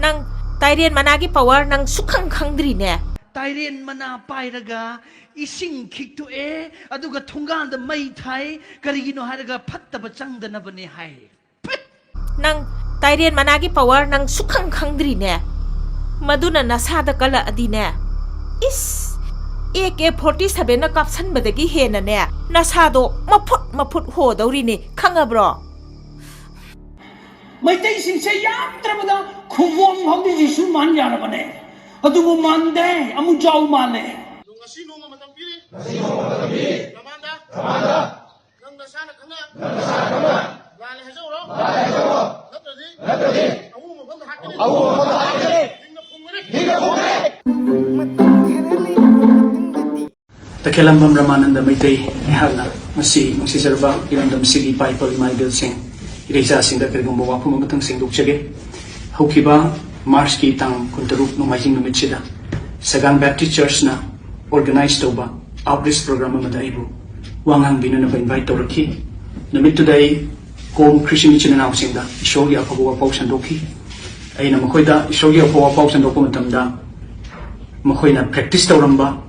Nang Tairen Mana gi power nang sukhang khangdri ne. Tairen Mana pairaga ising khiktu aduga thungan da mai thai karigino haraga phattaba changdanabani hai. Nang Tairen Mana gi power nang sukhang khangdri ne. Maduna nasada kala adi ne. Is AK-47 na kapsan badagi hena ne. Nasado maput ho dauri ne khangabro. Mai tai sing se yam trabada khumom hongdi jisu man yarabane. Adubu mande amu jau mane. Ngasi noma matambiri. Ramanda. Nang nasana khanga. Lale hajoro. Natradi. Awu mo bang hakini. Hinga phungre. Takilambam Ramananda Maitei Nihala Masi Sarva Ilandam Sigi Piper Michael Singh Irisa Singh da Kirgumbo Wapum Matang Singh Dukchage Hokiba Mars Ki Tang Kuntarup Numajing Numichida Sagang Baptist Church na organized Toba outreach program Madaibu Wangang Binana invite Toraki Namit today Kom Christian Mission announcing da Shogi Apago Paus and Doki Aina Makoida Shogi Apago Paus and Dokumentamda Makoina practice Toramba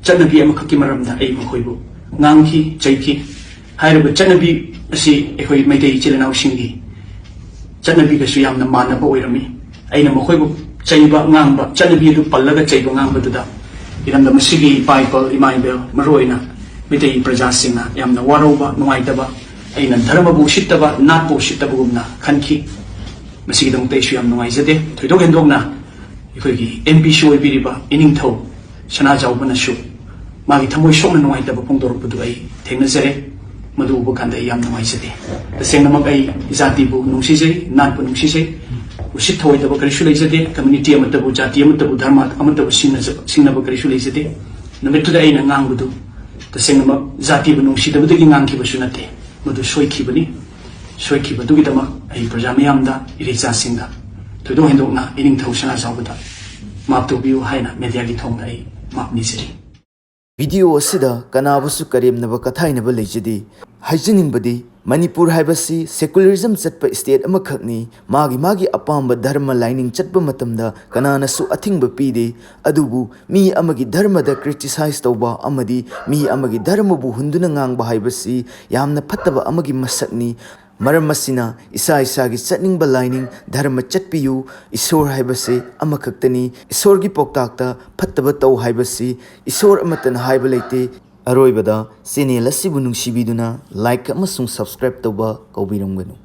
Chanabi amakaki maramda ay makoibu ngangki chaiki hairaba chanabi asi ekoi maitei chilanau singi chanabi kasu yamna manaba oirami aina makoibu chaiba ngangba chanabi du pallaga chaiba ngangba duda iramda masigi bible imaibel maroina maitei praja singna yamna waroba nuaitaba aina dharma bu shittaba nat bu shittaba gumna khanki masigi dong teisu yam nuaizade thoidok hendokna ekoi gi MP shoi biriba ining thau sana jawbana shu Magi Tamoy Shona no idea Pondor Puduay, Tenazere, Madu Bukanda Yam no Isade. The same Magai Zatibu Nusise, Napu Nusise, Ushito the Bocarisulizade, community Amatabu Jati Amatabu Dharma, Amatabu Sinabocarisulizade, no met to the Ain and Nangudu, the same Zatibu Nusida with the Yanki Basunate, Madu Shoikibani, Shoikiba Dugitama, a Prajamiamda, Irisa Sinda, to do Hindona, eating Toshana Zawada, Map to view Haina, Mediagi Tonga, Map Nisiri. Video asida kanabusu karimnaba kathainaba leijadi haijiningbadi Manipur haibasi secularism chatpa state amakhakni magi apamba dharma lining chatpa matamda kananasu athingba pide adubu mi amagi dharma da criticize tawba amadi mi amagi dharma bu hunduna ngangba haibasi yamna phattaba amagi masakni Maramasina isa gi chatningba lining dharma chatpiyu isor haibase amakhaktani isorgi poktakta phattaba taw haibasi isor amatan haiba leite aroibada channel asibu nungsibiduna like amasung subscribe tawba kaubiramganu